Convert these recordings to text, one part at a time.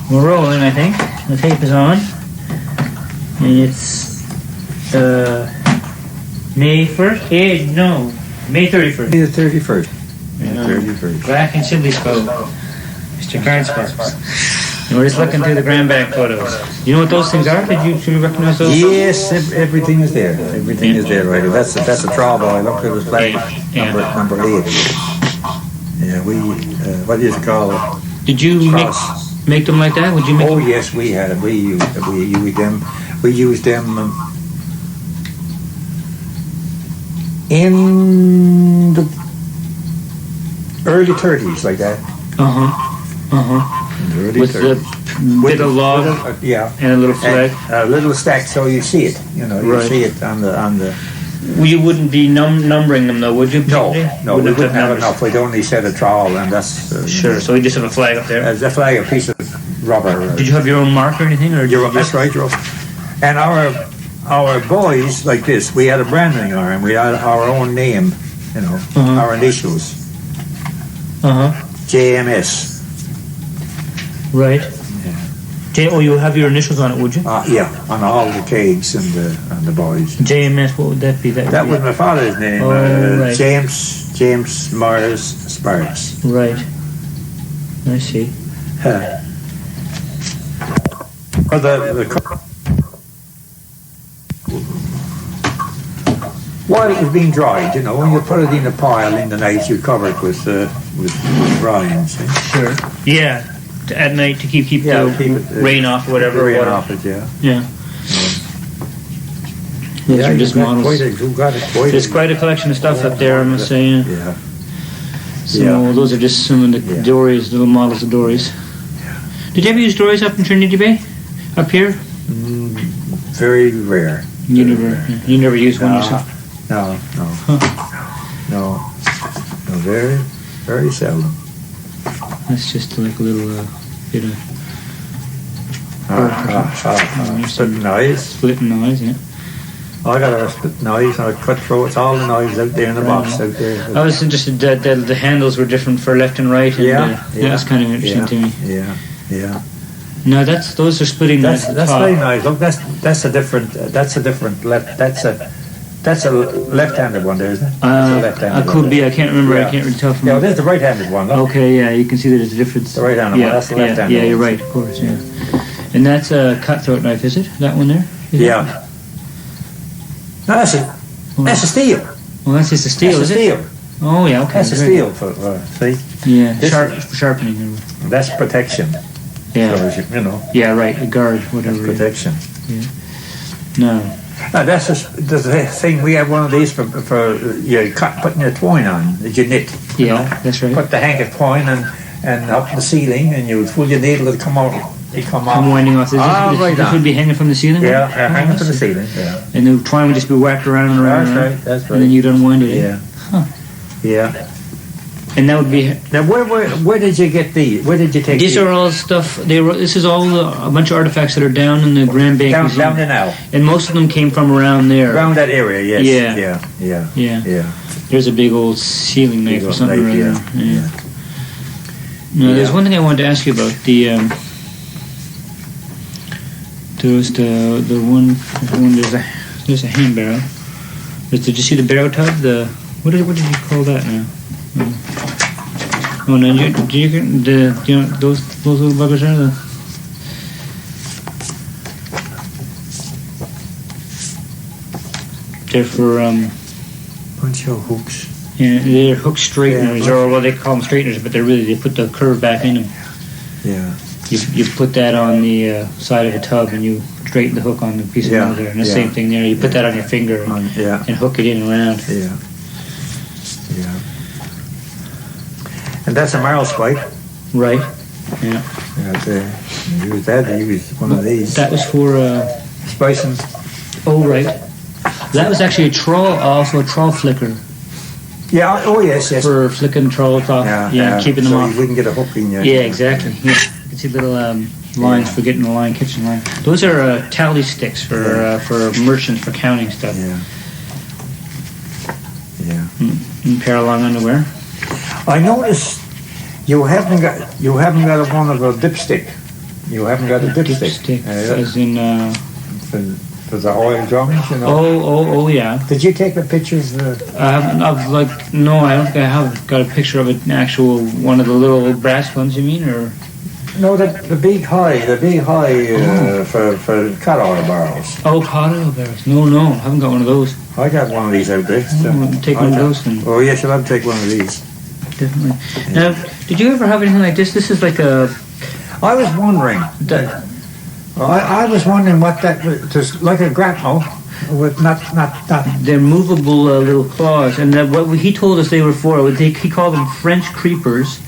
We're rolling, I think. The tape is on. And it's May 1st? No, May 31st. May the 31st. May the 31st. Back in Sibley's Mr. Clarence was. And we're just looking through the grandbank photos. You know what those things are? Did you recognize those? Yes, everything is there. Everything is there, right? That's a trawboy. Look at the flag number 8. Yeah, we what do you call it? Did you make them like that? Would you make them? Yes, we had it. We used them. We used them in the early 30s, like that. In the early with 30s. With a log, and a little flag, a little stack, so you see it. You know, you see it on the. Well, you wouldn't be numbering them, though, would you? No, we wouldn't have enough. We'd only set a trowel, and that's sure. So we just have a flag up there. A flag, a piece of rubber. Did you have your own mark or anything, or that's right, Joe. And our boys like this. We had a branding iron. We had our own name. You know, our initials. JMS. Right. Oh, you have your initials on it, would you? Yeah, on all the kegs and the boys. JMS, what would that be? That was my father's name. Right. James Myers Sparks. Right. I see. Well, while it was being dried, you know, when you put it in a pile in the night, you cover it with brines. Sure. Yeah. At night to keep the rain off or whatever. Rain off it, yeah. Those are just models. There's quite a collection of stuff up there, I must say. Yeah. So those are just some of the dories, little models of dories. Yeah. Did you ever use dories up in Trinity Bay? Up here? Very rare. You never used one yourself? No. Very, very seldom. That's just like a little bit of split knives. Split knives, yeah. I got a split knives and I cut through. It's all the knives out there in the box out there. I was interested that the handles were different for left and right. And, that's kind of interesting to me. Yeah. No, those are splitting knives. That's very nice. Look, that's a different left. That's a left-handed one there, isn't it? It could be. I can't remember. I can't really tell from. Yeah, there's the right-handed one. Look. Okay, yeah, you can see that there's a difference. The right-handed one. That's the left-handed one. Yeah, you're right. Of course, yeah. And that's a cutthroat knife, is it? That one there? Yeah. No, that's a steel. Well, that's just a steel, is it? Oh, yeah. Okay. That's a steel for see. Yeah, sharpening. That's protection. Yeah. So, you know. Yeah, right. A guard, whatever. That's protection. Yeah. No. That's the thing. We have one of these for putting your twine on that you knit. Yeah, that's right. Put the handkerchief twine and up the ceiling, and you pull your needle to come out. I'm winding off. This would be hanging from the ceiling. Yeah, hanging from the ceiling. Yeah. And the twine would just be wrapped around and around. That's right. And then you'd unwind it. Yeah. Huh. Yeah. And that would be. Now, where did you get these? Where did you take these? These are all stuff. This is all a bunch of artifacts that are down in the Grand Bank Museum. Down there now. And most of them came from around there. Around that area, yes. Yeah. There's a big old sealing knife or something around there. Yeah. Now, there's one thing I wanted to ask you about. There's the one. There's a hand barrel. Did you see the barrel tub? What did you call that now? Oh no! Do you know those little buggers are they're for bunch of hooks. Yeah, they're hook straighteners, or well, they call them straighteners, but they put the curve back in them. Yeah. You put that on the side of a tub and you straighten the hook on the piece of metal there, and the same thing there. You put that on your finger and hook it in around. Yeah. And that's a marrow spike. Right. Yeah. Use that. They use one of these. That was for spicing. Oh right. That was actually a trawl flicker. Yeah. Oh yes. For flicking trolls off. Yeah. Keeping them off. We can get a hook in. Yeah. Exactly. Yeah. You can see little lines for getting the line, kitchen line. Those are tally sticks for merchants for counting stuff. Yeah. And pair of long underwear. I noticed you haven't got one of a dipstick. You haven't got a dipstick. As in... For the oil drums, you know. Oh, yeah. Did you take the pictures? I don't think I have got a picture of it, an actual one of the little brass ones. You mean, or? No, the big high for cat oil barrels. Oh, cat oil barrels. No, I haven't got one of those. I got one of these out there. Take one of those then. Oh yes, you'll have to take one of these. Definitely. Yeah. Now, did you ever have anything like this? This is like a. I was wondering. I was wondering what that was, like a grapnel with not. They're movable little claws, and what he told us they were for, he called them French creepers,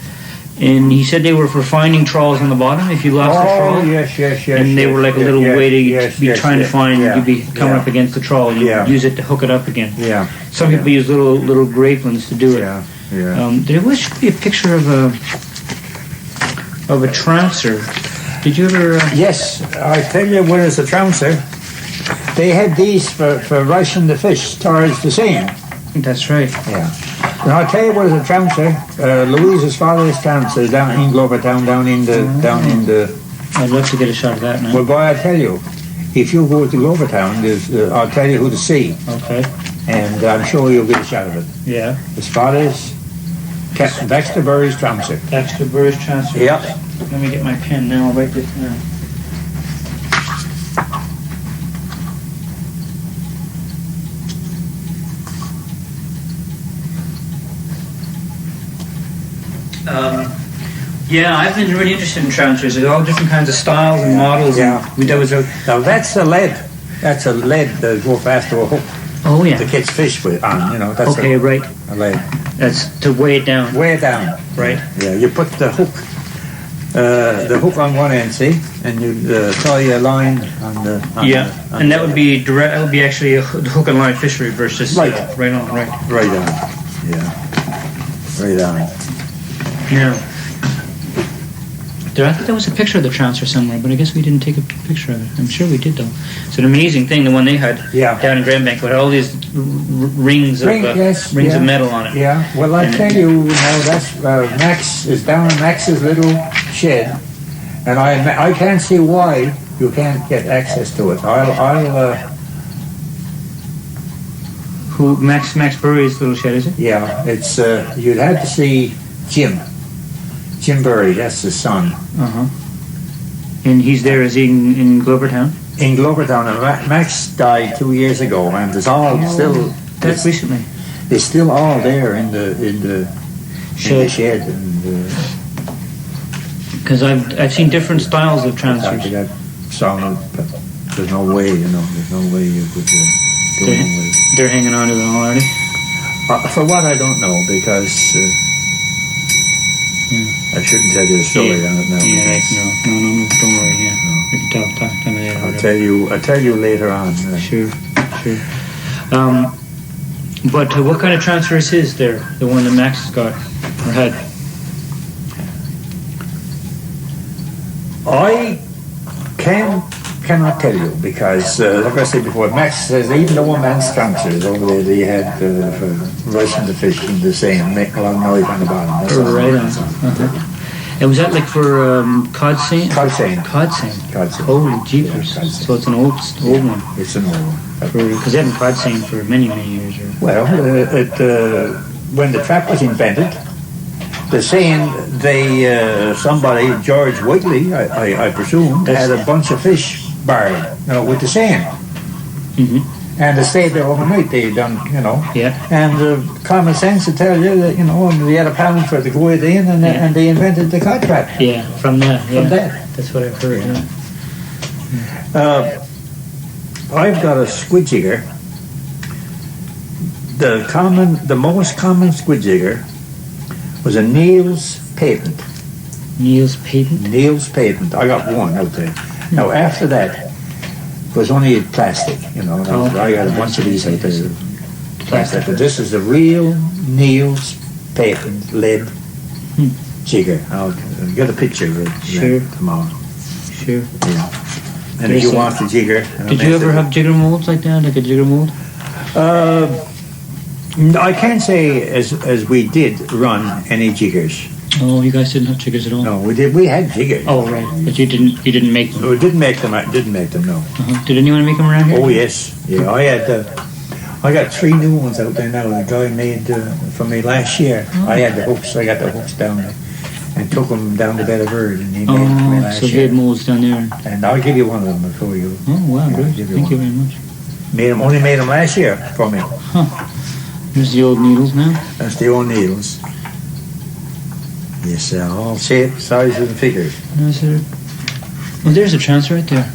and he said they were for finding trawls on the bottom if you lost a trawl. Oh, yes. And they were like a little way to be trying to find, you'd be coming up against the trawl, and you'd use it to hook it up again. Yeah. Some people use little grape ones to do it. Yeah. There should be a picture of a trouncer. Did you ever... Yes, I tell you, when it's a trouncer, they had these for ricing the fish towards the seine. That's right. Yeah. And I'll tell you what is a trouncer. Louise's father's trouncer down in Glovertown, down in the... I'd love to get a shot of that now. Well, boy, I tell you, if you go to Glovertown, I'll tell you who to see. Okay. And I'm sure you'll get a shot of it. Yeah. His father's Baxter Burry's trouncer. Baxter Burry's trouncer. Yeah. Let me get my pen now. I'll write this down. Yeah, I've been really interested in trouncers. There's all different kinds of styles and models. Yeah. Now that's a lead. That's a lead that go fast to a hook. Oh yeah. To catch fish with on. You know. That's right. A lead. That's to weigh it down. Weigh it down. Right. Yeah. You put the hook on one end, see, and you tie a line on the. And that would be direct. That would be actually a hook and line fishery versus right on. Right on. Yeah. Right on. Yeah. I thought there was a picture of the trouncer somewhere, but I guess we didn't take a picture of it. I'm sure we did, though. It's an amazing thing, the one they had down in Grand Bank, with all these rings of metal on it. Yeah. Well, I tell you, that's Max is down in Max's little shed, and I can't see why you can't get access to it. Who Max Burry's little shed, is it? Yeah. It's you'd have to see Jim Burry, that's his son. Uh-huh. And he's there, is he in Glovertown? In Glovertown, and Max died 2 years ago, and it's all still... That's recently? It's still all there in the shed. Because I've seen different styles of trouncers. But there's no way, there's no way you could do it. They're hanging on to them all, are they? For what, I don't know, because... I shouldn't tell you the story on it now. Yeah, right. No, don't worry. Yeah, no. We can talk to me later. I'll tell you later on. Sure. But what kind of trouncer is his there? The one that Max has got or had? I cannot tell you because, like I said before, Max says even the one man's trousers over there they had for ricing the fish in the same, make a lot of noise on the bottom. That's right on. And was that like for cod seine? Cod seine. Holy jeepers! So it's an old one. It's an old one. Because they haven't cod seine for many years. Well, when the trap was invented, the seine, somebody, George Whiteley, I presume, had a bunch of fish barred, with the seine. Mm-hmm. And they stayed there overnight. They done, Yeah. And common sense to tell you that, they had a pound for the go in, and they invented the cod trap. Yeah, from that. Yeah. From that. That's what I've heard. Yeah. I've got a squid jigger. The most common squid jigger was a Neil's patent. Neil's patent? Neil's patent. I got one out there. Now, after that, it was only plastic, I got a bunch of these out there. Plastic. But this is the real Neil's patent lead jigger. I'll get a picture of it tomorrow. Sure. Yeah. And if you want the jigger... Did you ever have jigger molds like that, like a jigger mold? I can't say as we did run any jiggers. Oh, you guys didn't have jiggers at all? No, we did. We had jiggers. Oh, right. But you didn't make them? We didn't make them. I didn't make them, no. Uh-huh. Did anyone make them around here? Oh, yes. Yeah, I got 3 new ones out there now. The guy made for me last year. Oh. I had the hooks. I got the hooks down there and took them down to Bedford, and he made them for me last year. So good molds down there. And I'll give you one of them before you. Oh, wow, good. Thank you very much. Only made them last year for me. Huh. Here's the old needles now. That's the old needles. Yes, all shapes, sizes, and figures. Well, there's a chance right there.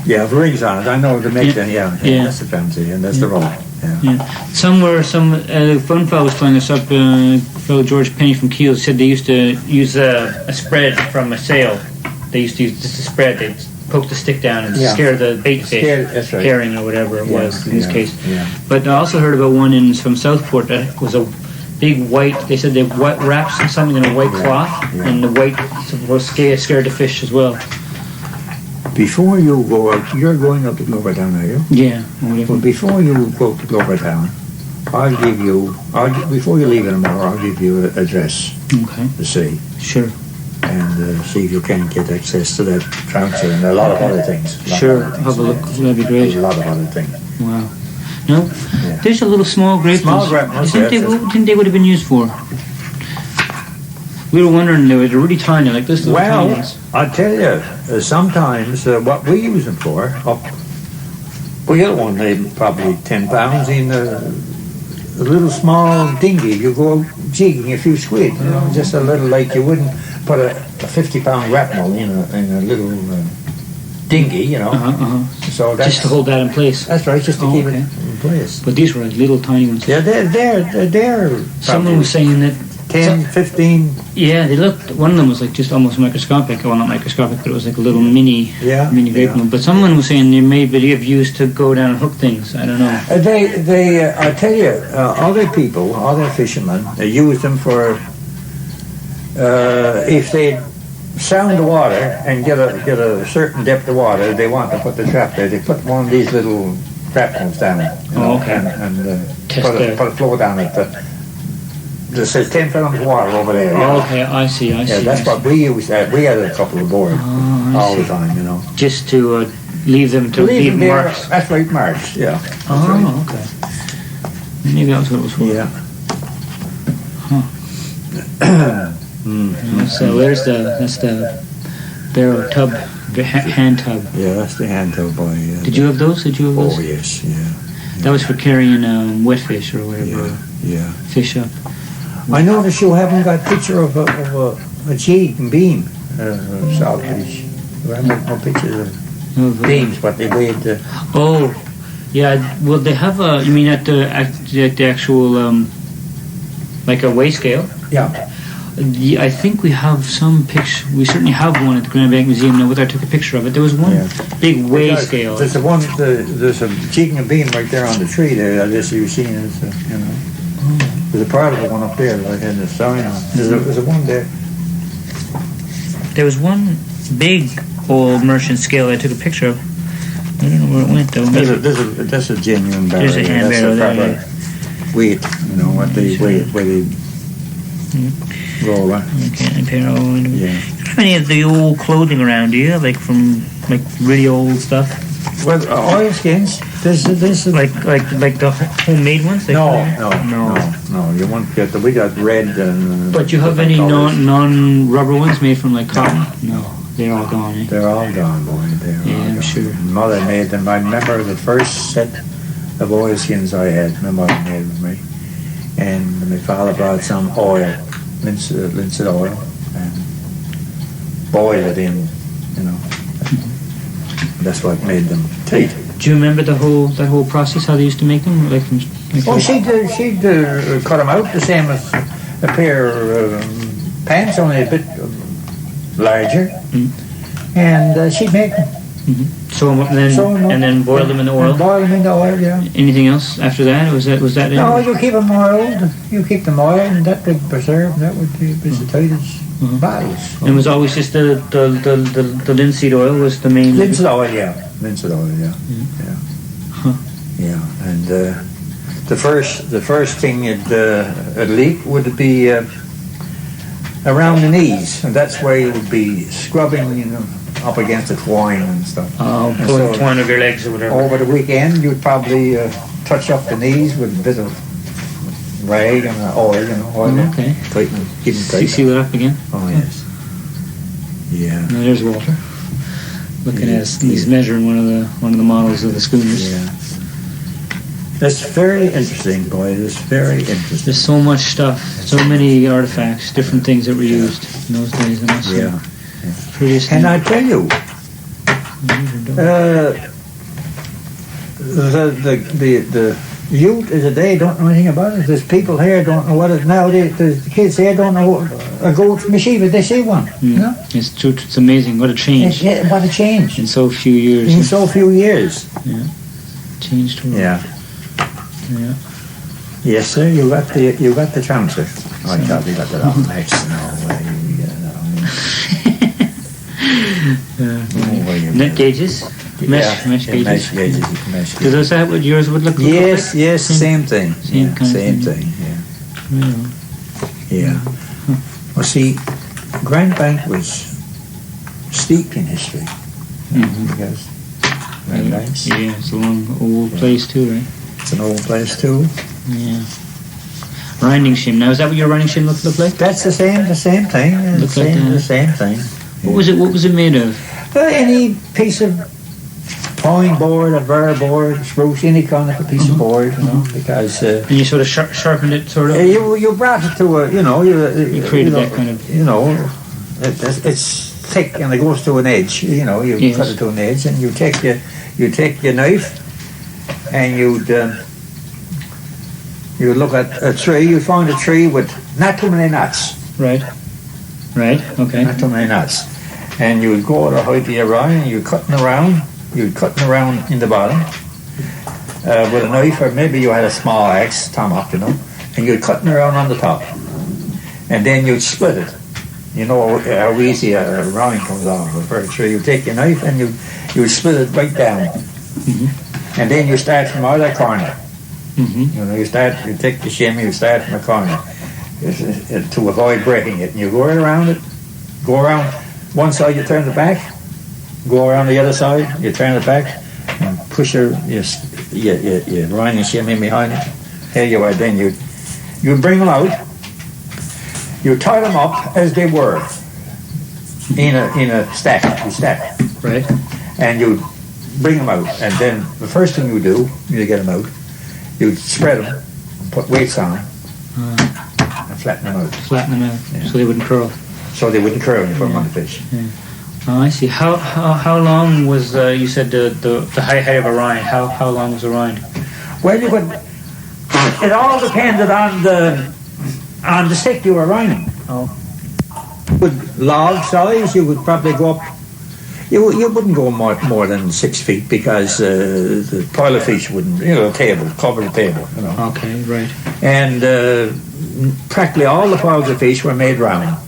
Yeah, the rings on it. I know to make them. Yeah, that's the fancy, and that's the roll. Yeah. Somewhere, fun fellow was telling us up. Fellow George Penny from Kiel said they used to use a spread from a sail. They used to use just a spread. They'd poke the stick down and scare the bait fish, that's right. herring or whatever it was in this case. Yeah. But I also heard about one from Southport that was a big white. They said they wrapped something in a white cloth, and the white was scared the fish as well. Before you go out, you're going up to Glovertown, are you? Yeah. Well, before you go to Glovertown, before you leave tomorrow, I'll give you an address to see. Sure. And see if you can get access to that trouncer and a lot of other things. Sure, have a look. That'd be great. A lot of other things. Wow. No, there's a little small grape. Small grape. What think they would have been used for? We were wondering, they were really tiny, like this. Well, I tell you, sometimes what we use them for, we had one made probably 10 pounds in a little small dinghy. You go jigging a few squid, just a little, like you wouldn't put a 50-pound grapnel in a little dinghy, So that's, just to hold that in place. That's right, just to keep it in place. But these were like little tiny ones. Yeah, they're someone was saying that 10, 15. Yeah, they looked. One of them was like just almost microscopic. Well, not microscopic, but it was like a little mini grape one. But someone was saying they may be used to go down and hook things. I don't know. I tell you, other people, other fishermen, they use them for if they sound the water and get a certain depth of water, they want to put the trap there. They put one of these little grapnels down, and put a float down it. This says 10 fathoms of water over there. Okay, I see. Yeah, that's what we use. We had a couple aboard all the time, Just to leave them leave marks. That's right, marks. Yeah. Okay. Maybe that's what it was for. Yeah. So that's the barrel tub, hand tub. Yeah, that's the hand tub, boy. Yeah. Did you have those? Oh yes, yeah. That was for carrying wet fish or whatever. Yeah. Fish up. I noticed you haven't got a picture of a jig and beam, saltfish. You haven't no pictures of beams, but they weighed. Well, they have a. You mean at the actual like a weigh scale? Yeah. I think we have some picture. We certainly have one at the Grand Bank Museum now. Whether I took a picture of it, there was one big weigh scale. There's there's a jig and beam right there on the tree there. I guess you've seen it. There's a part of the one up there that I had the sign on. There's a one there. There was one big old merchant scale I took a picture of. I don't know where it went though. That's a genuine barrel. There's a hand barrel there. Weight, what they weigh, where they roll on. Okay, do you have any of the old clothing around? Do you from really old stuff? Well, oilskins. This like the homemade ones. No. You won't get we got red. But you have any non-rubber ones made from cotton? No, they're all gone. Eh? They're all gone, boy. I'm sure. Mother made them. I remember the first set of oilskins I had. My mother made with me, and my father brought some oil, linseed oil, and boiled it in. That's what made them tight. Do you remember that whole process? How they used to make them? She'd cut them out the same as a pair of pants, only a bit larger, and she'd make them. And then boil them in the oil. Boil them in the oil, yeah. Anything else after that? Was that it? No, you keep them oiled. You keep them oiled, and that would preserve. That would be as tight as bottles. And it was always just the linseed oil was the main. Linseed oil, yeah. And the first thing it'd leak would be around the knees, and that's where you would be scrubbing, you know, up against the twine and stuff. Oh, pulling the twine of your legs or whatever. Over the weekend, you'd probably touch up the knees with a bit of rag and oil, you know, oil. Okay. Tighten, keep them tight. You seal it up again? Oh, yes. Yeah. Now there's Walter. Looking at us, he's measuring one of the models of the schooners. Yeah. That's very interesting, boy. It's very interesting. There's so much stuff, so many artifacts, different things that were used in those days. And that's pretty. And I tell you, the youth of the day don't know anything about it. There's people here don't know what it now. The kids here don't know a goat from a sheep if they see one. You know? It's true. It's amazing what a change. What a change in so few years. In so few years. Yeah. Changed the world. Yeah. Yeah. Yes, sir. You got the transfer. I thought you got the wrong next. Net gauges. Mesh gauges. Mesh gauges. Do those have what yours would look like? Yes, same thing. Same thing. Yeah. Well, see, Grand Bank was steeped in history. Because Grand Banks. Yeah, it's a long old place too, right? It's an old place too. Yeah. Riding shim. Now, is that what your riding shim look like? That's the same thing. The same thing. What was it made of? Any piece of pine board, a burr board, spruce, any kind of a piece of board, you know, because... and you sort of sharpened it, sort of? You brought it to a, you know... You created that kind of... You know, it's thick and it goes to an edge, you know, you cut it to an edge, and you take your knife and you'd look at a tree, you'd find a tree with not too many knots. Right, okay. Not too many knots. And you would go to the height of your rye and you'd cutting around in the bottom with a knife, or maybe you had a small axe, tomahawk, you know, and you'd cutting around on the top. And then you'd split it. You know how easy a rind comes off of a tree. You take your knife and you split it right down. And then you start from either corner. You know, you take the shim, you start from the corner to avoid breaking it. And you go right around it, go around one side, you turn it back, go around the other side, you turn it back, and push your rind and shim in behind it. Here you are, then you bring them out, you tie them up as they were in a stack, right, and you bring them out, and then the first thing you do, you get them out, you spread them, put weights on them, and flatten them out. So they wouldn't curl. So they wouldn't curl when you put them on the fish. Yeah. Oh, I see. How long was you said the height of a rind? How long was the rind? Well, it all depended on the stick you were rinding. Oh. With log size, you would probably go up. You wouldn't go more than 6 feet because the pile of fish wouldn't, cover the table, you know. Okay, right. And practically all the piles of fish were made round.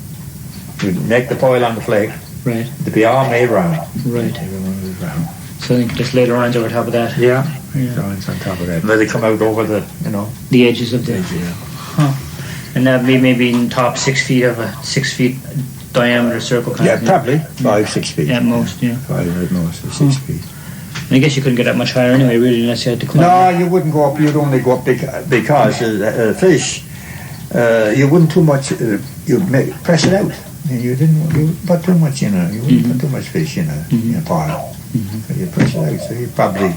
You'd make the pile on the flake. Right. They'd be all made round. Right. Everyone was round. So you just lay the rinds over top of that. Yeah. Rinds on top of that. And then they come out over the edges of the. Yeah. Huh. And that'd be maybe in top 6 feet of a 6 feet diameter circle kind of thing. Probably 5-6 feet. At most, yeah. 5 at most, 6 feet. And I guess you couldn't get that much higher anyway, really, unless you had to climb. No, you wouldn't go up. You'd only go up because fish. You wouldn't too much. You'd press it out. You put too much in it. You wouldn't put too much fish in a pile. So you press it out. So you probably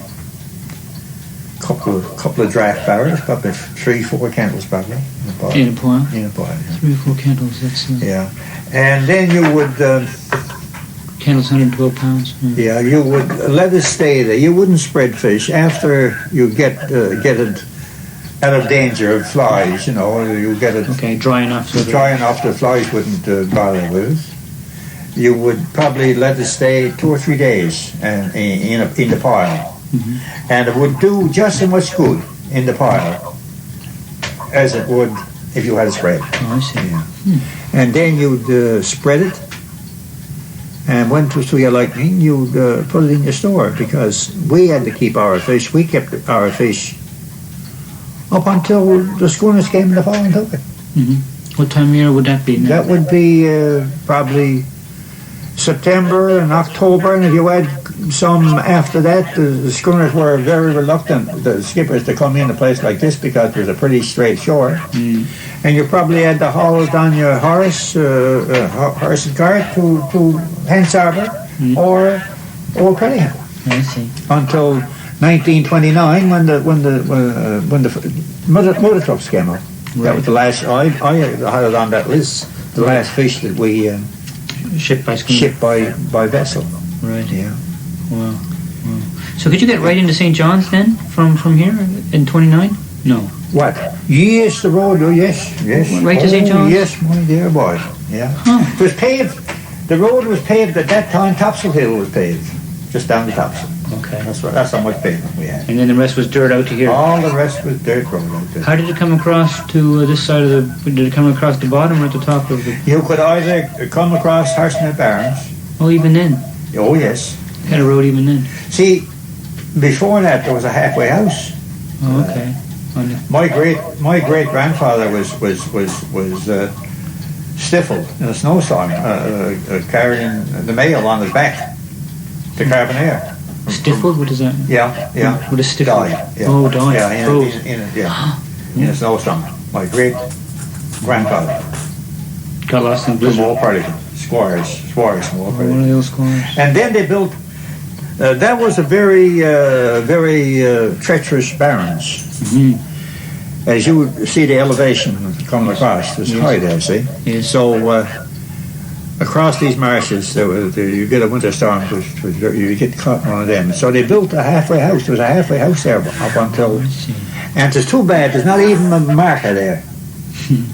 couple of draft barrels, probably 3-4 candles probably in a pile. In a pile. Yeah. 3 or 4 candles. That's yeah. And then you would. Candles 112 pounds. Yeah, you would let it stay there. You wouldn't spread fish after you get it out of danger of flies. You know, you get it dry enough. Dry enough the flies wouldn't bother with it. You would probably let it stay 2 or 3 days and in the pile, and it would do just as much good in the pile as it would if you had it spread. Oh, I see. Yeah. And then you'd spread it. And when it was to your liking, you'd put it in your store because we had to keep our fish. We kept our fish up until the schooners came in the fall and took it. What time of year would that be now? That would be probably September and October, and if you had some after that, the schooners were very reluctant, the skippers, to come in a place like this because there's a pretty straight shore. And you probably had to haul it on your horse and cart to Hens Harbour or Old Pellingham. I see. Until 1929, when the motor trucks came out. Right. That was the last. I had it on that list. The last fish that we shipped by schooner. Shipped by vessel. Right. Yeah. Wow. So could you get right into St. John's then from here in 29? No. What? Yes, the road. Oh, yes. Right to St. John's? Yes, my dear boy. Yeah. Huh. It was paved. The road was paved at that time. Topsail Hill was paved, just down the Topsail. Okay. That's how much pavement we had. And then the rest was dirt out to here. All the rest was dirt road out there. How did it come across to this side of the? Did it come across the bottom or at the top of the? You could either come across Harsnett Barons. Oh, even then. Oh yes. Had a road even then. See, before that there was a halfway house. Oh, okay. My great grandfather was stifled in a snowstorm, carrying the mail on his back to Carbonair. Stifled? What does that mean? Yeah. What is stifled? Died. Yeah. Oh, died. In a snowstorm. My great grandfather. Got lost in blizzard. From Old Pellingham. Squires from Old Pellingham. One of those squires. And then they built. That was a very treacherous barrens. As you would see the elevation coming across, it's high there, see? Yes. So across these marshes, you get a winter storm, you get caught in one of them. So they built a halfway house. There was a halfway house there up until... And it's too bad, there's not even a marker there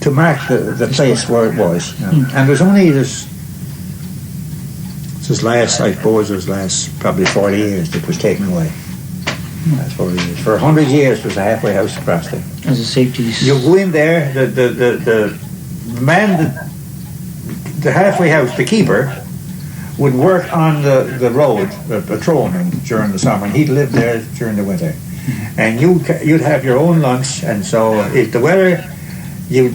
to mark the place where it was. You know. And there's only this last probably 40 years that was taken away. That's 40 years. For 100 years there was a halfway house across there. As a safety. You go in there, the man, the halfway house, the keeper, would work on the road, patrolman during the summer, and he'd live there during the winter. And you'd have your own lunch, and so if the weather, you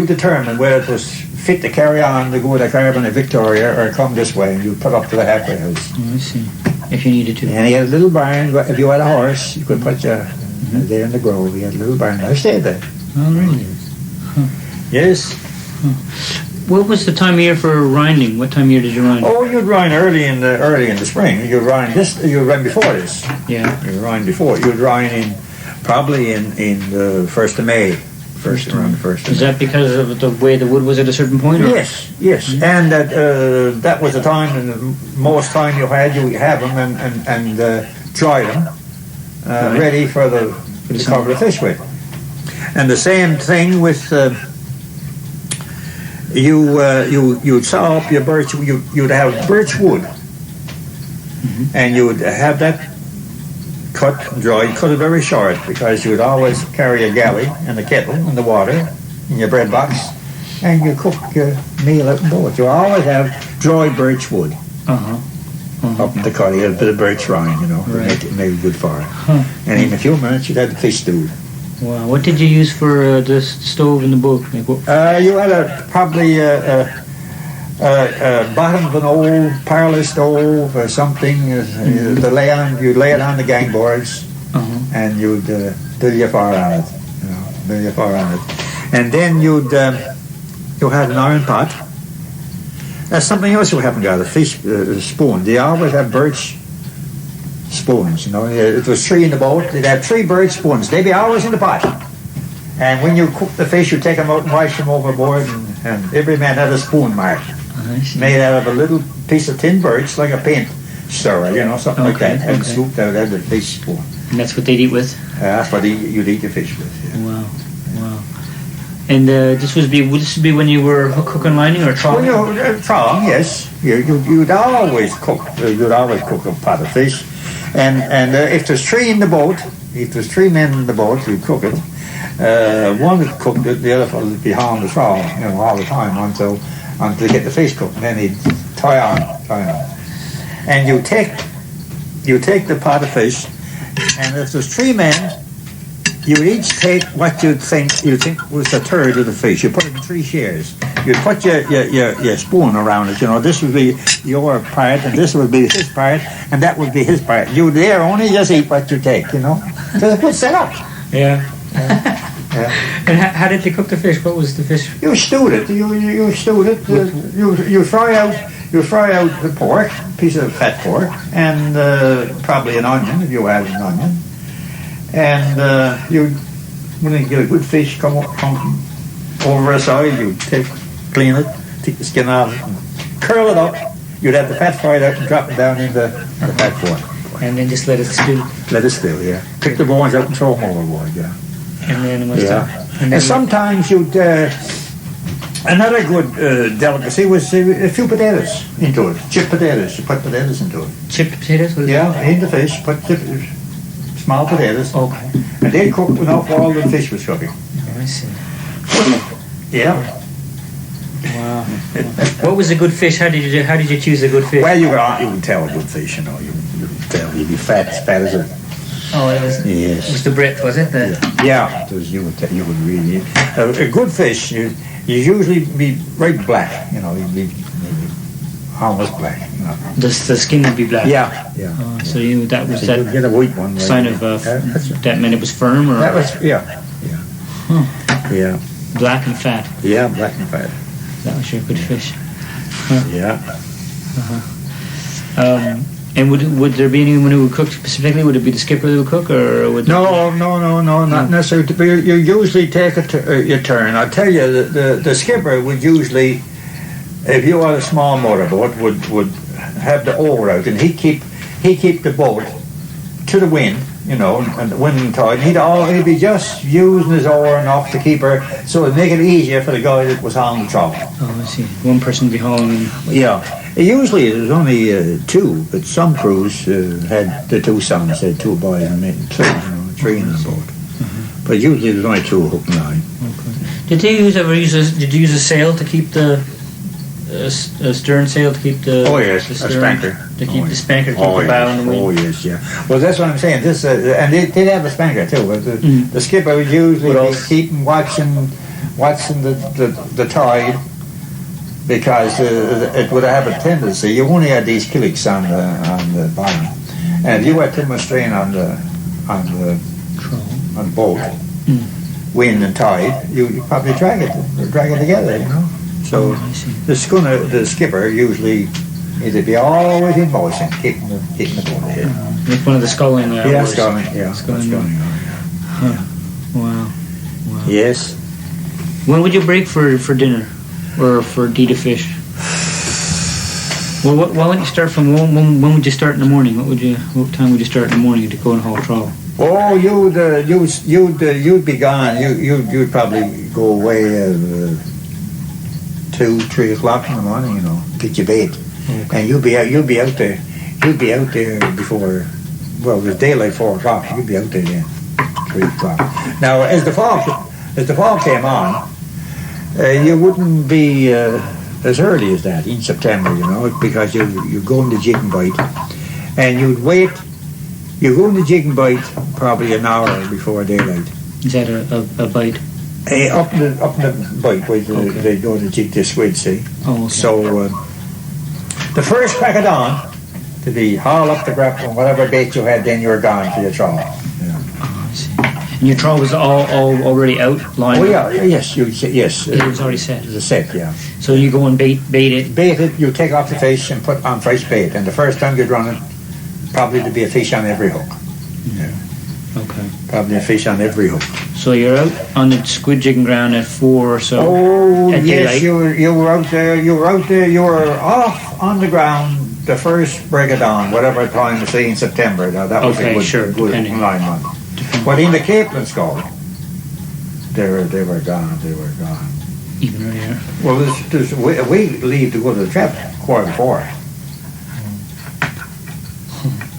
determine whether it was fit to carry on to go to Carbon or Victoria or come this way, and you put up to the halfway house. Oh, I see. If you needed to. And he had a little barn. If you had a horse, you could put you there in the grove. He had a little barn. I stayed there. Oh, really? Huh. Yes. Huh. What was the time of year for rinding? What time of year did you rind? Oh, you'd rind early in the spring. You'd rind before this. Yeah. You'd rind before. You'd rind probably in the 1st of May. Around the 1st of May. Is that because of the way the wood was at a certain point? Or? Yes. Mm-hmm. And that was the time, and the most time you have them and dry them, ready for the cover the fish with. And the same thing with you'd saw up your birch. You'd have birch wood, and you would have that cut and dried. Cut it very short because you would always carry a galley and a kettle and the water in your bread box, and you cook your meal out in both. You always have dry birch wood up in the cutty, a bit of birch rind, right. to make it good for it. And in a few minutes you'd have the fish stewed. Wow. What did you use for the stove in the boat? You had probably a bottom of an old parlour stove or something. You'd lay it on the gang boards, and you'd do your fire on it. And then you'd have an iron pot. That's something else you haven't got, a fish spoon. They always have birch spoons, It was 3 in the boat. They'd have 3 birch spoons. They'd be always in the pot. And when you cook the fish, you take them out and wash them overboard, and every man had a spoon mark. Made out of a little piece of tin birch, like a paint stirrer, something like that, and scooped out of the fish spoon. And that's what they'd eat with? That's what you'd eat your fish with, yeah. Wow. And this would be when you were hook and lining or trawling? Trawling, yes. You'd always cook a pot of fish. And if there's 3 in the boat, if there's 3 men in the boat, you'd cook it. One would cook it, the other would be behind the trawl, all the time until they get the fish cooked. And then he'd tie on. And you take the pot of fish, and if there's 3 men, you would each take what you think was a third of the fish. You put it in 3 shares. You put your spoon around it. You know, this would be your part, and this would be his part, and that would be his part. You there only just eat what you take. You know, so it's a good setup. Yeah. Yeah. And how did they cook the fish? What was the fish? You stewed it. You stewed it. You fry out the pork, piece of fat pork, and probably an onion if you add an onion. And when you get a good fish come over a side, you clean it, take the skin off it, and curl it up. You'd have the fat fried out and drop it down in the fat pork. And then just let it stew. Let it stew, yeah. Pick the bones out and throw them overboard, yeah. And then it must and sometimes you'd another good delicacy was a few potatoes into it. Chipped potatoes. You put potatoes into it. Chipped potatoes? In the fish. Put small potatoes. Okay. And they cooked enough while the fish was cooking. I see. Yeah. Wow. What was a good fish? How did you choose a good fish? Well, you would tell a good fish, you know. You would tell. You'd be fat as a. Oh, it was. Yes. It was the breadth, was it? Yeah. It was, you would really. A good fish. You usually be right black. You know. You'd be almost black. You know. The skin would be black. Yeah. So that was that. Get a white one. Right? Sign of that meant it was firm, or that was yeah. Huh. Yeah. Black and fat. Yeah, black and fat. That was your good fish. Yeah. And would there be anyone who would cook specifically? Would it be the skipper who would cook, or would? No, not necessarily. But you usually take your turn. I tell you, the skipper would usually, if you had a small motorboat, would have the oar out, and he'd keep the boat to the wind, you know, and the wind and tide. He'd be just using his oar enough to keep her, so it'd make it easier for the guy that was hauling the trough. Oh, I see. One person would be hauling. Yeah. Usually there's only 2, but some crews had the 2 sons, had 2 boys, and made 3 in the boat. But usually there's only 2 hook and line. Okay. Did you use a sail to keep the a stern sail to keep the? Oh yes, the stern, a spanker. To keep the spanker, to keep the bow in the wind. Oh yes, yeah. Well, that's what I'm saying. This and they did have a spanker too, but the skipper would usually be keeping watching the tide. Because it would have a tendency. You only had these killings on the bottom, and if you had too much strain on the boat, wind and tide, you probably drag it together, you know. So the skipper usually either be always in motion, keeping the boat ahead. Like one of the sculling. Sculling. Wow. Yes. When would you break for dinner? Or for eat a fish? Well, why don't you start from when would you start in the morning? What time would you start in the morning to go and haul trawl? Oh, you'd be gone. You'd probably go away at 2-3 o'clock in the morning. You know, get your bait, and you'll be out there. You'd be out there before. Well, it was daylight 4 o'clock. You'd be out there then 3 o'clock. Now, as the fall came on. You wouldn't be as early as that in September, you know, because you go in the jig and bite, and you'd wait. You go in the jig and bite probably an hour before daylight. Is that a bite? Up in the bite where they go to jig this way, see. Oh, okay. So the first crack of dawn to be haul up the grapple and whatever bait you had, then you were gone for your trawl. Oh, I see. And your trawl was all already out, lined? Oh yeah, yes. It was already set. It was set, yeah. So you go and bait it. Bait it. You take off the fish and put on fresh bait. And the first time you'd run it, probably to be a fish on every hook. Yeah. Okay. Probably a fish on every hook. So you're out on the squid jigging ground at 4 or so. Oh yes, you were out there. You were off on the ground the first break of dawn, whatever time you say in September. Now that was a good line month. But in the Capeland Skull, they were gone. Even earlier. Well, we leave to go to the trap 4:15.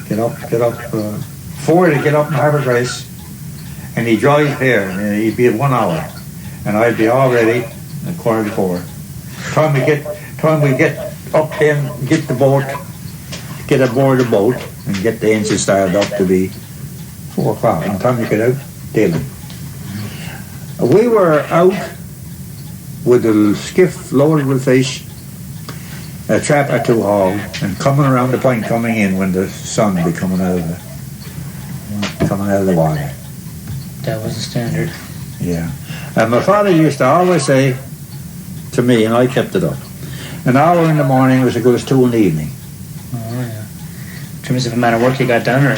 Get up. 4 to get up in Harbour Grace, and he'd drive here. And he'd be at 1 hour, and I'd be all ready at 4:15. Time we get up then, get the boat, get aboard the boat, and get the engine started up to be 4 o'clock. And time you get out, daily. We were out with the skiff loaded with fish, a trap or two hauled, and coming around the point, coming in when the sun would be coming out of the water. That was the standard. Yeah. And my father used to always say to me, and I kept it up, an hour in the morning was as good as 2 in the evening. Oh, yeah. In terms of the amount of work you got done, or?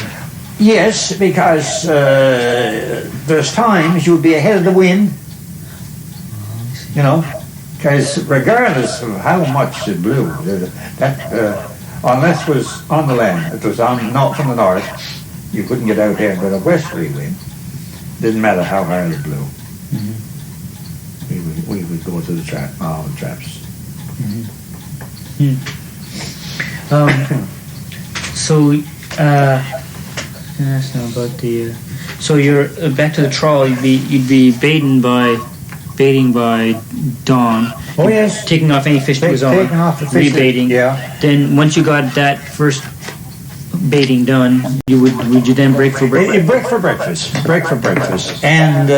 Yes, because there's times you'd be ahead of the wind, you know, because regardless of how much it blew, unless it was on the land, it was not from the north, you couldn't get out here with a westerly wind. Didn't matter how hard it blew. Mm-hmm. We would go to the traps. Mm-hmm. So, that's not about the. So you're back to the trawl. You'd be baiting by dawn. Oh yes. Taking off any fish that was on. Taking off the fish. Rebaiting. Yeah. Then once you got that first baiting done, would you then break for breakfast? Break for breakfast, and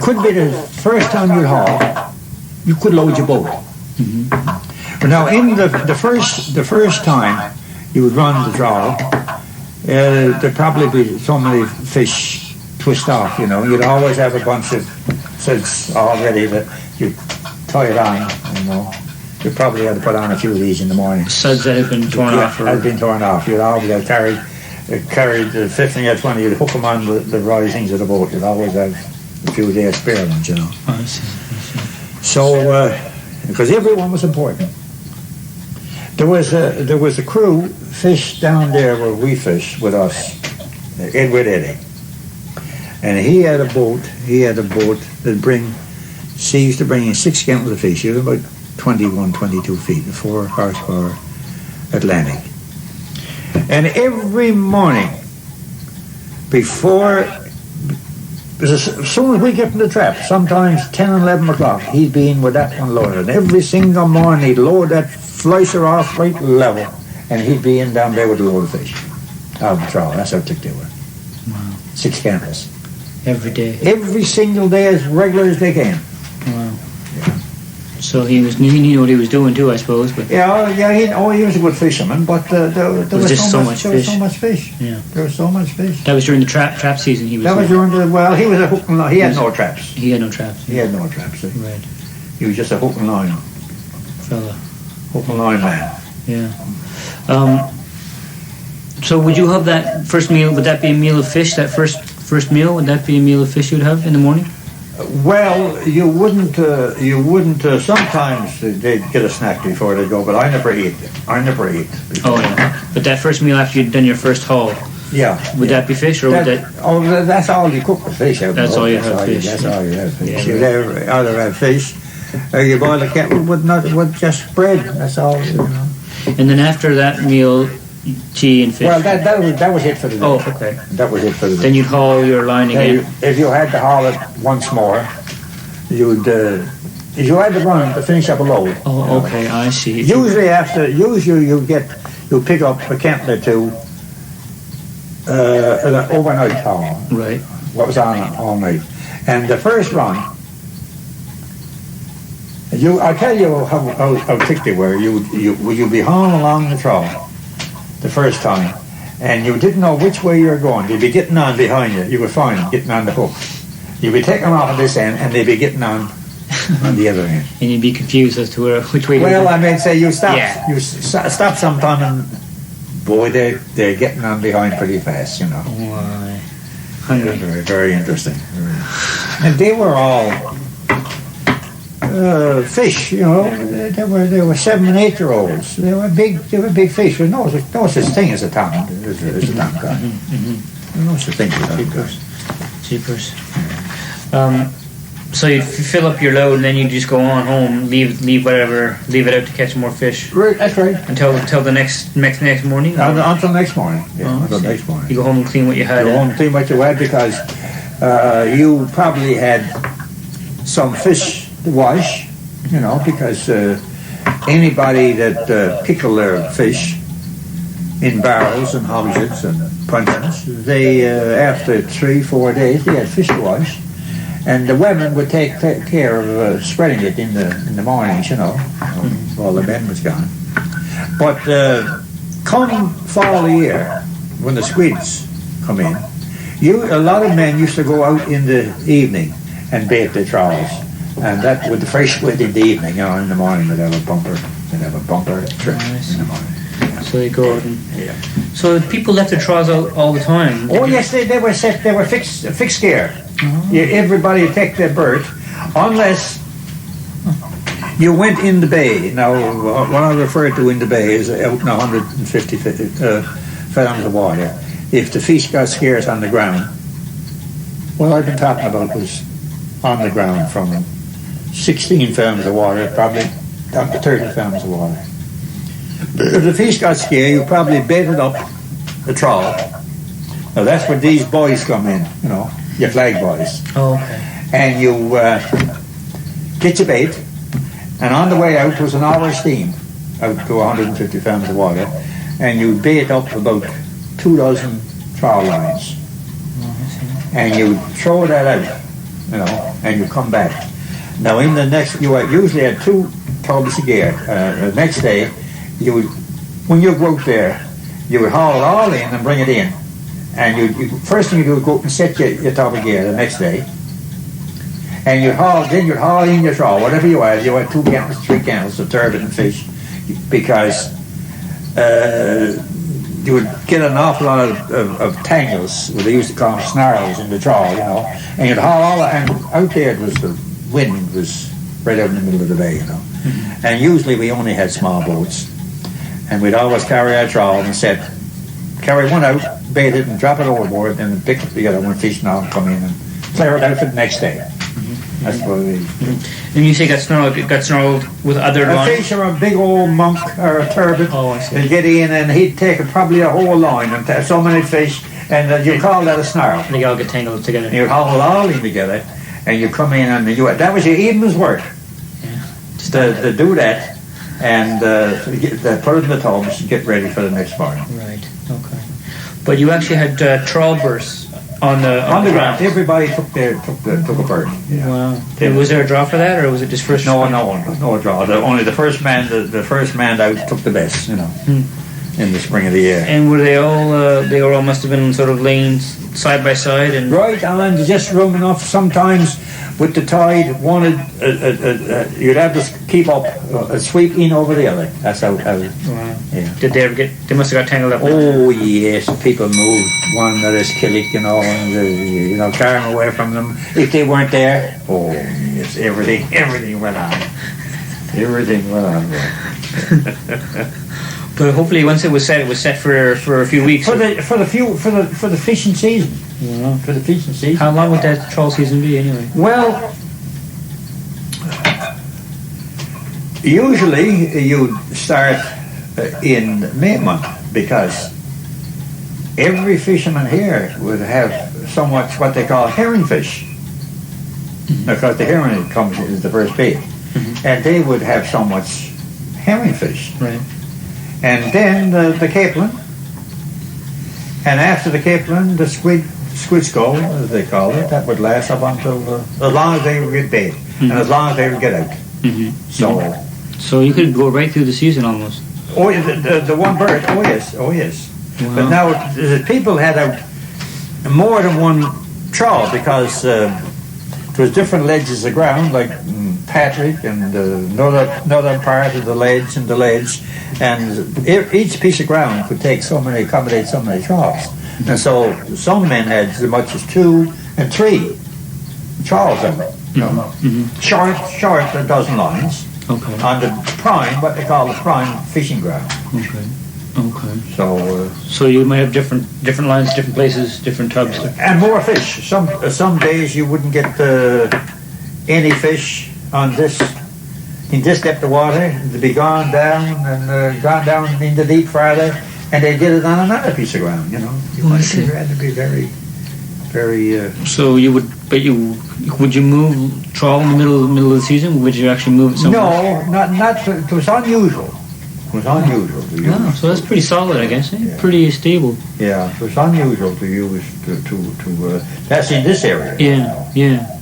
could be the first time you'd haul. You could load your boat. Mm-hmm. But now in the first time you would run the trawl, there'd probably be so many fish twist off. You know, you'd always have a bunch of suds already that you tie it on. You know. You probably had to put on a few of these in the morning. Suds that had been torn off? Had been torn off. You'd always have carried the 15 or 20, you'd hook them on the risings of the boat. You'd always have a few days spare ones, you know. Oh, I see. So, because everyone was important. There was a crew fish down there where we fished with us, Edward Eddie. And he had a boat that used to bring in 6 gallons of fish. It was about 21, 22 feet, a 4 horsepower Atlantic. And every morning, as soon as we get from the trap, sometimes 10 and 11 o'clock, he'd be in with that one loaded. And every single morning, he'd load that flicer off right level, and he'd be in down there with a load of fish out of the trawl. That's how thick they were. Wow. 6 candles. Every day? Every single day, as regular as they came. Wow. So he knew what he was doing too, I suppose. But he was a good fisherman, but there was just so much fish. Yeah, there was so much fish. That was during the trap season. He was during he was a hook and line. He had no traps. He had no traps. He had no traps. Right. He was just a hook and line fella. Hook and line man. Yeah. So would you have that first meal? Would that be a meal of fish? That first meal, would that be a meal of fish you'd have in the morning? Well, you wouldn't. Sometimes they'd get a snack before they go, but I never ate. Oh yeah. But that first meal after you'd done your first haul. Yeah. Would that be fish, or would that? Oh, that's all you cook with fish. That's all you have fish. That's all you have fish. Yeah, You either have fish, or you boil a kettle with just bread. That's all. You know. And then after that meal, tea and fish. Well, that was it for the day. Oh, okay. That was it for the day. Then you'd haul your line again. If you had to haul it once more, you'd. If you had to run to finish up a load. Oh, okay, I see. Usually you pick up a camper or two. An overnight haul. Right. What was on all night, and the first run. I tell you how thick they were. You'd be hauling along the trawl the first time, and you didn't know which way you were going. They'd be getting on behind you. You were fine getting on the hook. You'd be taking them off at this end, and they'd be getting on the other end. And you'd be confused as to which way. Well, I mean, say you stop. Yeah. You stop sometime, and boy, they're getting on behind pretty fast. You know. Why? Very, very interesting. And they were all fish. You know, they were 7 and 8 year olds. They were big fish. There's no such thing as a tom. There's a tomcat. There's no such thing as a tomcat. Jeepers. So you fill up your load and then you just go on home, leave it out to catch more fish. Right, that's right. Until the next morning. Until next morning. Yeah, until next morning. You go home and clean what you had. Go home and clean what you had because you probably had some fish to wash. You know, because anybody that pickle their fish in barrels and hogsheads and puncheons, they after 3-4 days they had fish to wash. And the women would take care of spreading it in the mornings, while the men was gone. But come fall of the year, when the squids come in, a lot of men used to go out in the evening and bait the trawls. And that with the fresh squid in the evening, in the morning they'd have a bumper trip in the morning. Yeah. So they go out and so people left their trawls out all the time. Oh yes, they were set. They were fixed gear. Everybody would take their berth, unless you went in the bay. Now, what I refer to in the bay is out in 150 fathoms of water. If the fish got scarce on the ground, what I've been talking about was on the ground from 16 fathoms of water, probably down to 30 fathoms of water. If the fish got scarce, you probably baited up the trawl. Now that's where these boys come in, your flag boys. Oh, okay. And you get your bait, and on the way out was an hour steam out to 150 fathoms of water, and you bait up about 2 dozen trawl lines. And you throw that out, and you come back. Now in the next, you usually had 2 tubs of gear. The next day, when you go out there, you would haul it all in and bring it in. And first thing you do is go up and set your tub of gear the next day. And you'd haul in your trawl, whatever you had 2 gallons, 3 gallons of turbot and fish, because you would get an awful lot of tangles, what they used to call snarls in the trawl, and you'd haul all that, and out there the wind was right out in the middle of the bay, Mm-hmm. And usually we only had small boats, and we'd always carry our trawl and carry one out, bait it and drop it overboard, and pick up the other one, fish and all, come in and clear it out for the next day. Mm-hmm. That's what we. Mm-hmm. And you say it got snarled with other lines? A fish or a big old monk or a turbot. Oh, I see. He'd get in and he'd take probably a whole line and so many fish, and you'd call that a snarl. And they all get tangled together. And you'd haul it all in together, and you come in and that was your evening's work. To do that, and put it in the tubs and get ready for the next morning. Right. Okay. But you actually had trawl bursts on the ground. Everybody took a bird. Yeah. Wow. And was there a draw for that, or was it just first? No draw. Only the first man out took the best. In the spring of the year. And were they all? They all must have been sort of laying side by side and. Right, and just room enough. Sometimes with the tide, you'd have to keep up a sweep in over the other. That's how. Wow. Yeah. Did they ever get? They must have got tangled up. Oh yes, people moved one that is killick, and carry them away from them if they weren't there. Oh yes, everything went on. Everything went on. But hopefully, once it was set for a few weeks. For the fishing season. Yeah. For the fishing season. How long would that trawl season be anyway? Well, usually you'd start in May month, because every fisherman here would have somewhat what they call herring fish. Mm-hmm. Because the herring comes is the first bait, and they would have so much herring fish. Right. And then the capelin, and after the capelin, the squid skull, as they call it, that would last up until as long as they would get bait, and as long as they would get out. Mm-hmm. So you could go right through the season almost. Oh, the one bird. Oh yes. Wow. But now the people had out more than one trawl, because there was different ledges of ground, like Patrick and another part of the ledge and the ledge, and each piece of ground could accommodate so many trawls, and so some men had as much as 2 and 3 trawls of it. Short a dozen lines. Okay. On the prime, what they call the prime fishing ground. Okay. So you might have different lines, different places, different tubs, and more fish. Some days you wouldn't get any fish in this depth of water. They'd be gone down in the deep farther, and they'd get it on another piece of ground. You had to be very, very. So you would, but would you move trawl in the middle of the season? Would you actually move it somewhere? No, not. It was unusual. It was unusual to use. Oh, so that's pretty solid, I guess. Yeah. Pretty stable. Yeah, it was unusual to use to that's in this area. Yeah.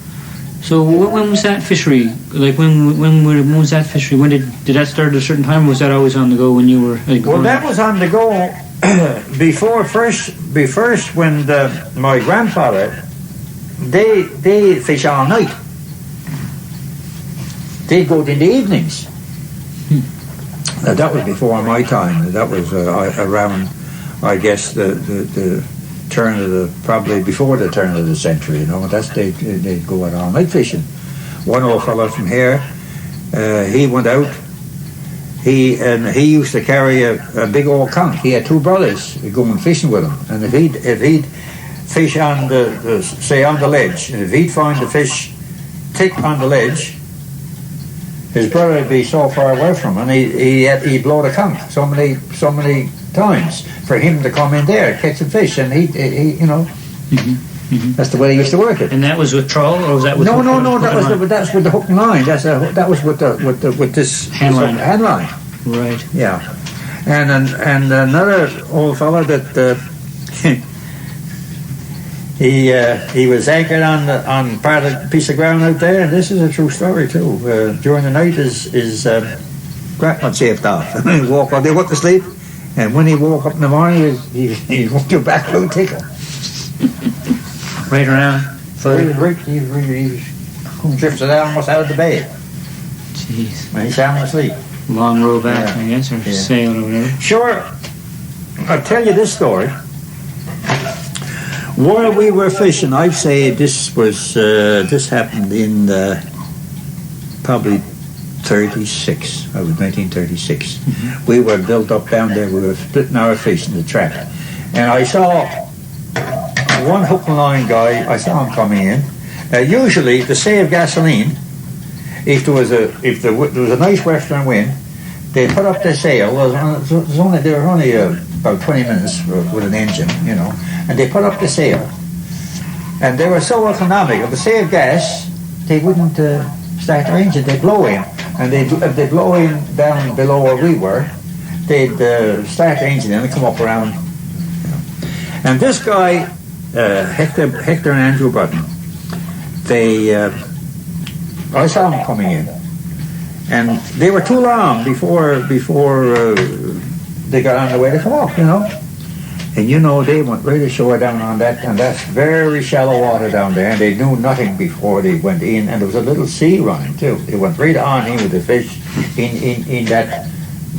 So when was that fishery? Like when was that fishery? When did that start at a certain time? Or was that always on the go when you were? Like, well, that was on the go before first when my grandfather they fish all night. They'd go in the evenings. That was before my time. That was around, I guess, the turn of probably before the turn of the century. That's they'd go out all night fishing. One old fellow from here, he went out. He used to carry a big old conch. He had two brothers going fishing with him, and if he'd fish on the ledge, and if he'd find the fish thick on the ledge, his brother would be so far away from him, and he'd blow the conch so many times for him to come in there catching fish, and he that's the way they used to work it. And that was with trawl, or was that with no? That's with the hook and line. That was with this hand line. Right. Yeah, and another old fellow that he was anchored on part of the piece of ground out there, and this is a true story too. During the night, his grandma saved off. They went to sleep, and when he woke up in the morning, he woke you back to a tickle. Right around. He drifted almost out of the bed. Jeez. When he's sound asleep. Long row back, I guess, or sail or whatever. Sure. I'll tell you this story. While we were fishing, I'd say this happened in probably 36. I was 1936. Mm-hmm. We were built up down there. We were splitting our fish in the track, and I saw one hook and line guy. I saw him coming in. Usually, to save gasoline, if there was a nice western wind, they put up the sail. They were only about 20 minutes with an engine, and they put up the sail. And they were so economical. To save gas, they wouldn't start their engine. They'd blow in, and if they blow in down below where we were, they'd start the engine and come up around. And this guy, Hector and Andrew Button, I saw them coming in, and they were too long before they got on the way to come up, And they went right ashore down on that, and that's very shallow water down there, and they knew nothing before they went in, and there was a little sea running too. They went right on in with the fish in that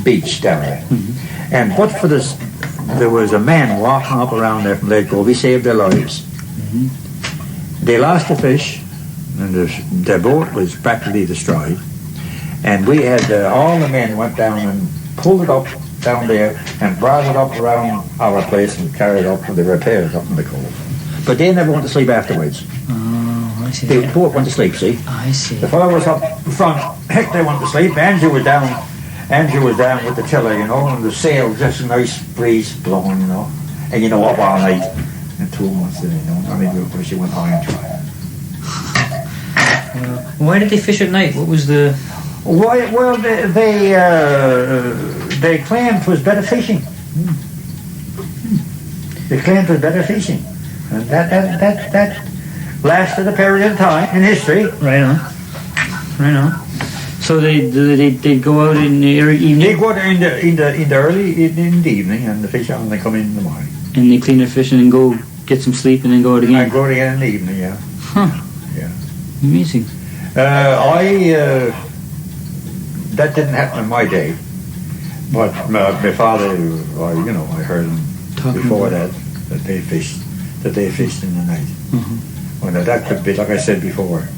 beach down there. Mm-hmm. And but for this, there was a man walking up around there from Lake Cove. He saved their lives. Mm-hmm. They lost the fish, and their boat was practically destroyed. And we had all the men went down and pulled it up down there and brought it up around our place and carried it up for the repairs up in the cove. But they never went to sleep afterwards. Oh, I see. They both went to sleep, see? I see. The fellow was up front, Hector went to sleep, Andrew was down with the tiller, and the sail, just a nice breeze blowing, and up all night. And 2 months, I mean, of course, you went high and dry. Why did they fish at night? What was the... Why? Well, they claimed it was better fishing. They claimed it was better fishing, and that lasted a period of time in history. Right on. So they'd go out in the evening. They go out in the evening, and the fish out, and they come in the morning. And they clean their fish and then go get some sleep and then go out again. And go out again in the evening, yeah. Huh. Yeah. Amazing. That didn't happen in my day, but my father, I heard him talking before that they fished in the night. Mm-hmm. Well, that could be, like I said before,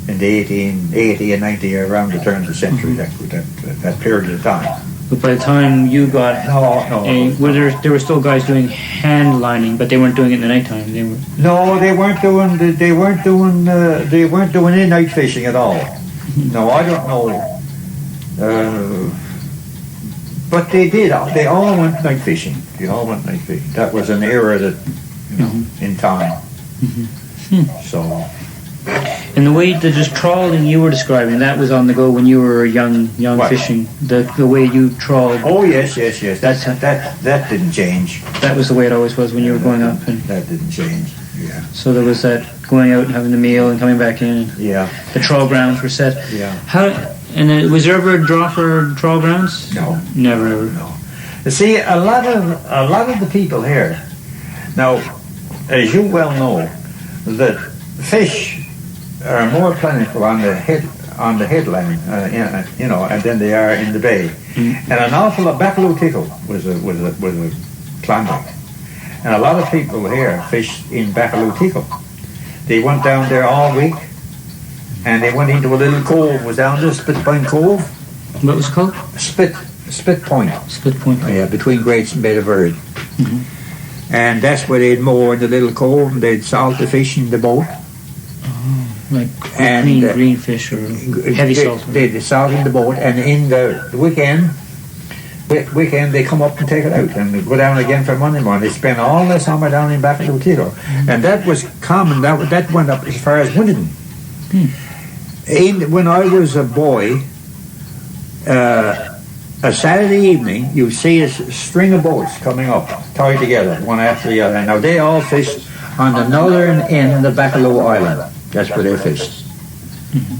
in the 1880 and 90, around the turn of the century, mm-hmm. that period of time. But by the time you got there were still guys doing hand lining, but they weren't doing it in the nighttime. They weren't doing any night fishing at all. No, I don't know. But they did. They all went night fishing. That was an era that, mm-hmm. in time. Mm-hmm. So. And the way the just trawling you were describing, that was on the go when you were young what? Fishing. The way you trawled. Oh yes. That didn't change. That was the way it always was when you were growing up. And that didn't change. Yeah. So there was that going out and having the meal and coming back in. Yeah. The trawl grounds were set. Yeah. Was there ever a draw for trawl grounds? No. Never ever. No. You see, a lot of the people here, now, as you well know, that fish are more plentiful on the headland, than they are in the bay. Mm-hmm. And an awful lot, Bacalhau Tickle was a clamor. And a lot of people here fished in Bacalhau Tickle. They went down there all week, and they went into a little cove, was down there, Spit Point Cove. What was it called? Spit Point. Spit Point. Yeah, between Greats and Bay of Verde. Mm-hmm. And that's where they'd moor in the little cove, and they'd salt the fish in the boat. Like green fish or heavy salt. They'd salt in the boat, and in the weekend they come up and take it out, and they go down again for Monday morning. They spend all their summer down in Bacalhau Tickle. And that was common, that went up as far as Winnenden. When I was a boy, a Saturday evening, you see a string of boats coming up, tied together, one after the other. Now, they all fished on the northern end of Bacalhau Island. That's where they fished.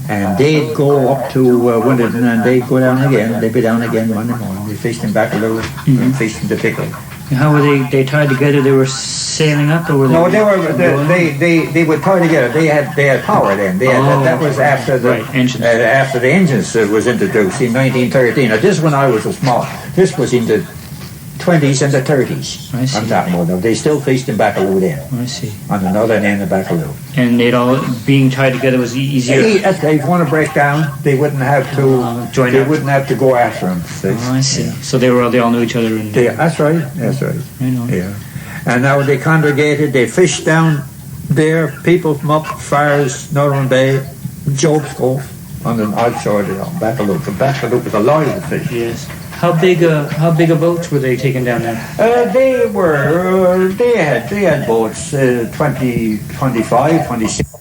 And they'd go up to Winnenden, and they'd go down again. They'd be down again Monday morning. They fished in Bacalhau and fished in the Tickle. And how were they tied together? They were sailing up, or were they? No, they were tied together. They had power then. That was after the engines. After the engines was introduced in 1913. Now, this when I was a small. This was in the 20s and the 30s. I see. I'm talking about them. They still fished in Bacalhau then. I see. On the northern end of Bacalhau. And they'd all being tied together was easier. If they want to break down, they wouldn't have to join. They wouldn't have to go after them. I see. Yeah. So they all knew each other. And that's right. That's right. I know. Yeah. And now they congregated. They fished down there. People from up as far as Northern Bay, Job's Cove, on the offshore of Bacalhau. So Bacalhau was a lot of the fish. Yes. How big a boats were they taking down there? They had boats 20, 25, 26.